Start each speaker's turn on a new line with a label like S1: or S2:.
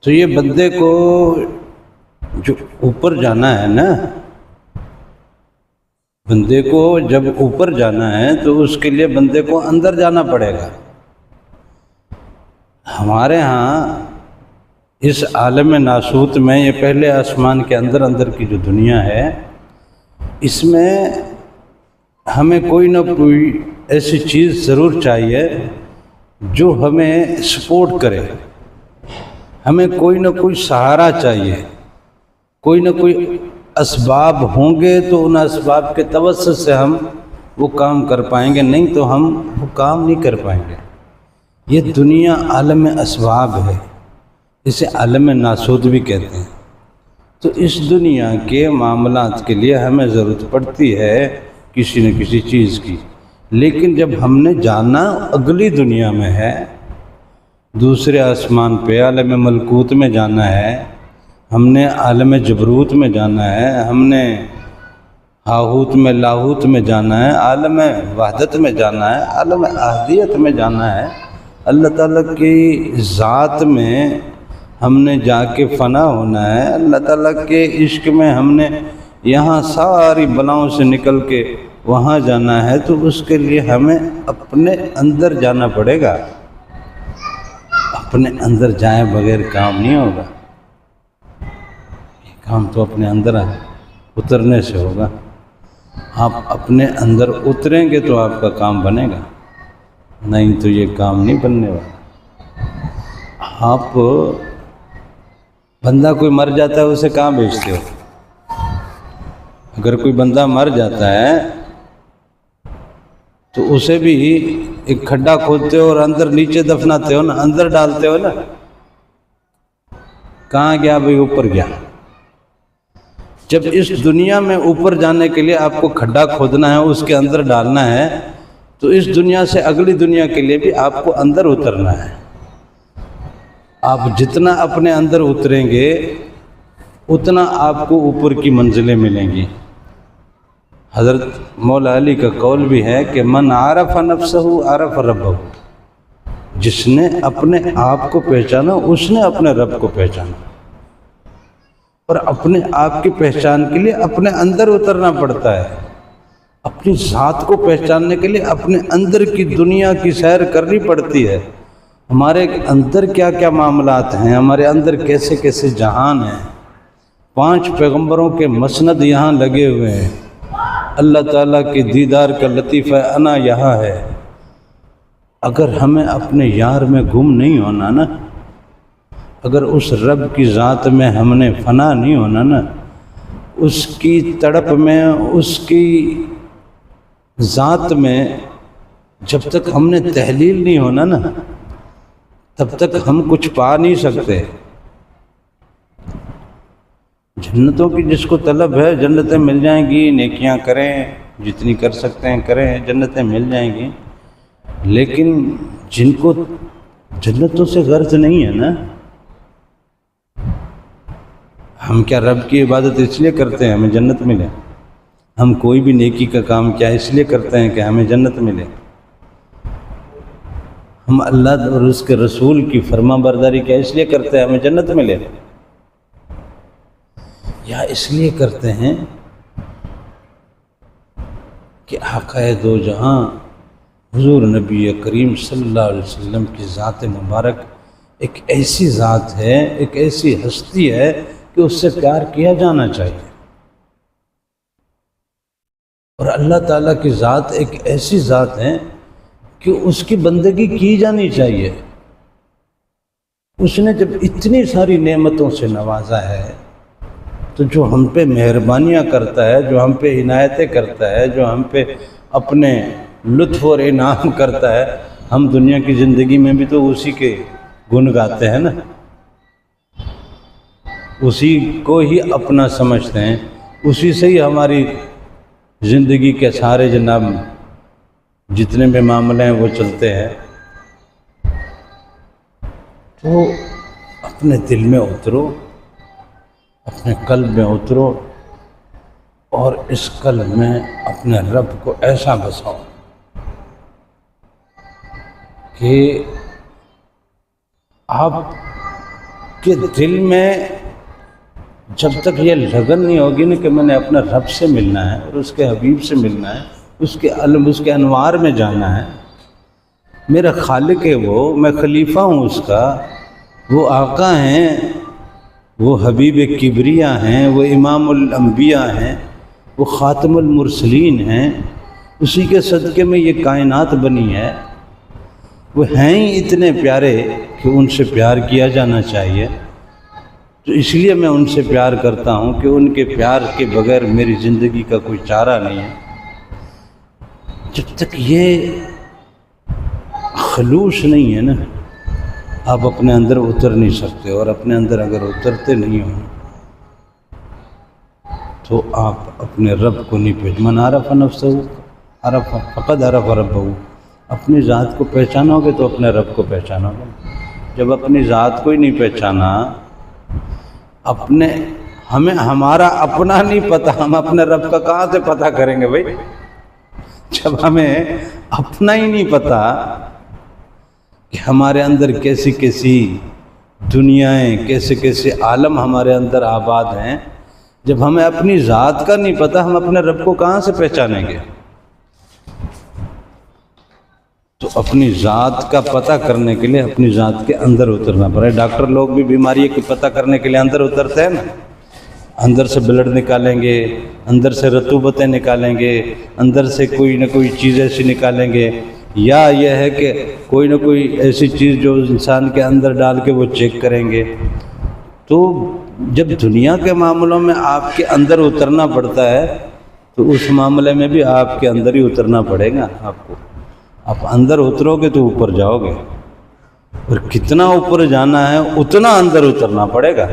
S1: تو یہ بندے کو جو اوپر جانا ہے نا، بندے کو جب اوپر جانا ہے تو اس کے لیے بندے کو اندر جانا پڑے گا۔ ہمارے ہاں اس عالم ناسوت میں، یہ پہلے آسمان کے اندر کی جو دنیا ہے، اس میں ہمیں کوئی نہ کوئی ایسی چیز ضرور چاہیے جو ہمیں سپورٹ کرے، ہمیں کوئی نہ کوئی سہارا چاہیے، کوئی نہ کوئی اسباب ہوں گے تو ان اسباب کے توسط سے ہم وہ کام کر پائیں گے، نہیں تو ہم وہ کام نہیں کر پائیں گے۔ یہ دنیا عالم اسباب ہے، اسے عالم ناسوت بھی کہتے ہیں۔ تو اس دنیا کے معاملات کے لیے ہمیں ضرورت پڑتی ہے کسی نہ کسی چیز کی، لیکن جب ہم نے جانا اگلی دنیا میں ہے، دوسرے آسمان پہ عالم ملکوت میں جانا ہے، ہم نے عالم جبروت میں جانا ہے، ہم نے ہاہوت میں لاہوت میں جانا ہے، عالم وحدت میں جانا ہے، عالم احدیت میں جانا ہے، اللہ تعالیٰ کی ذات میں ہم نے جا کے فنا ہونا ہے، اللہ تعالیٰ کے عشق میں ہم نے یہاں ساری بلاؤں سے نکل کے وہاں جانا ہے، تو اس کے لیے ہمیں اپنے اندر جانا پڑے گا۔ اپنے اندر جائے بغیر کام نہیں ہوگا، یہ کام تو اپنے اندر اترنے سے ہوگا۔ آپ اپنے اندر اتریں گے تو آپ کا کام بنے گا، نہیں تو یہ کام نہیں بننے والا۔ آپ بندہ کوئی مر جاتا ہے اسے کہاں بھیجتے ہو؟ اگر کوئی بندہ مر جاتا ہے تو اسے بھی ایک کھڈا کھودتے ہو اور اندر نیچے دفناتے ہو نا، اندر ڈالتے ہو نا۔ کہاں گیا بھئی؟ اوپر گیا۔ جب اس دنیا میں اوپر جانے کے لیے آپ کو کھڈا کھودنا ہے، اس کے اندر ڈالنا ہے، تو اس دنیا سے اگلی دنیا کے لیے بھی آپ کو اندر اترنا ہے۔ آپ جتنا اپنے اندر اتریں گے اتنا آپ کو اوپر کی منزلیں ملیں گی۔ حضرت مولا علی کا قول بھی ہے کہ من عرف نفسہ عرف ربہ، جس نے اپنے آپ کو پہچانا اس نے اپنے رب کو پہچانا۔ اور اپنے آپ کی پہچان کے لیے اپنے اندر اترنا پڑتا ہے۔ اپنی ذات کو پہچاننے کے لیے اپنے اندر کی دنیا کی سیر کرنی پڑتی ہے۔ ہمارے اندر کیا کیا معاملات ہیں، ہمارے اندر کیسے کیسے جہان ہیں۔ 5 پیغمبروں کے مسند یہاں لگے ہوئے ہیں۔ اللہ تعالیٰ کے دیدار کا لطیفہ انا یہاں ہے۔ اگر ہمیں اپنے یار میں گم نہیں ہونا نا، اگر اس رب کی ذات میں ہم نے فنا نہیں ہونا نا، اس کی تڑپ میں، اس کی ذات میں جب تک ہم نے تحلیل نہیں ہونا نا، تب تک ہم کچھ پا نہیں سکتے۔ جنتوں کی جس کو طلب ہے، جنتیں مل جائیں گی، نیکیاں کریں، جتنی کر سکتے ہیں کریں، جنتیں مل جائیں گی۔ لیکن جن کو جنتوں سے غرض نہیں ہے نا، ہم کیا رب کی عبادت اس لیے کرتے ہیں ہمیں جنت ملے؟ ہم کوئی بھی نیکی کا کام کیا اس لیے کرتے ہیں کہ ہمیں جنت ملے؟ ہم اللہ اور اس کے رسول کی فرما برداری کیا اس لیے کرتے ہیں ہمیں جنت ملے؟ یا اس لیے کرتے ہیں کہ آقا دو جہاں حضور نبی کریم صلی اللہ علیہ وسلم کی ذات مبارک ایک ایسی ذات ہے، ایک ایسی ہستی ہے کہ اس سے پیار کیا جانا چاہیے۔ اور اللہ تعالیٰ کی ذات ایک ایسی ذات ہے کہ اس کی بندگی کی جانی چاہیے۔ اس نے جب اتنی ساری نعمتوں سے نوازا ہے، تو جو ہم پہ مہربانیاں کرتا ہے، جو ہم پہ عنایتیں کرتا ہے، جو ہم پہ اپنے لطف اور انعام کرتا ہے، ہم دنیا کی زندگی میں بھی تو اسی کے گن گاتے ہیں نا، اسی کو ہی اپنا سمجھتے ہیں، اسی سے ہی ہماری زندگی کے سارے جناب جتنے بھی معاملے ہیں وہ چلتے ہیں۔ تو اپنے دل میں اترو، اپنے قلب میں اترو، اور اس قلب میں اپنے رب کو ایسا بساؤ کہ آپ کہ دل میں جب تک یہ لگن نہیں ہوگی نا کہ میں نے اپنے رب سے ملنا ہے اور اس کے حبیب سے ملنا ہے، اس کے علم، اس کے انوار میں جانا ہے، میرا خالق ہے وہ، میں خلیفہ ہوں اس کا، وہ آقا ہیں، وہ حبیب کبریا ہیں، وہ امام الانبیاء ہیں، وہ خاتم المرسلین ہیں، اسی کے صدقے میں یہ کائنات بنی ہے، وہ ہیں ہی اتنے پیارے کہ ان سے پیار کیا جانا چاہیے۔ تو اس لیے میں ان سے پیار کرتا ہوں کہ ان کے پیار کے بغیر میری زندگی کا کوئی چارہ نہیں ہے۔ جب تک یہ خلوص نہیں ہے نا، آپ اپنے اندر اتر نہیں سکتے، اور اپنے اندر اگر اترتے نہیں ہوں تو آپ اپنے رب کو نہیں پہچان۔ من عرف نفسہ عرف فقد عرف ربہ، اپنی ذات کو پہچانو گے تو اپنے رب کو پہچانو گے۔ جب اپنی ذات کو ہی نہیں پہچانا، ہمارا اپنا نہیں پتہ، ہم اپنے رب کا کہاں سے پتہ کریں گے بھائی؟ جب ہمیں اپنا ہی نہیں پتہ کہ ہمارے اندر کیسی کیسی دنیایں، کیسے کیسے عالم ہمارے اندر آباد ہیں، جب ہمیں اپنی ذات کا نہیں پتہ، ہم اپنے رب کو کہاں سے پہچانیں گے؟ تو اپنی ذات کا پتہ کرنے کے لیے اپنی ذات کے اندر اترنا پڑے۔ ڈاکٹر لوگ بھی بیماری کی پتہ کرنے کے لیے اندر اترتے ہیں نا، اندر سے بلڈ نکالیں گے، اندر سے رطوبتیں نکالیں گے، اندر سے کوئی نہ کوئی چیز ایسی نکالیں گے، یا یہ ہے کہ کوئی نہ کوئی ایسی چیز جو انسان کے اندر ڈال کے وہ چیک کریں گے۔ تو جب دنیا کے معاملوں میں آپ کے اندر اترنا پڑتا ہے تو اس معاملے میں بھی آپ کے اندر ہی اترنا پڑے گا آپ کو۔ آپ اندر اترو گے تو اوپر جاؤ گے، اور کتنا اوپر جانا ہے اتنا اندر اترنا پڑے گا۔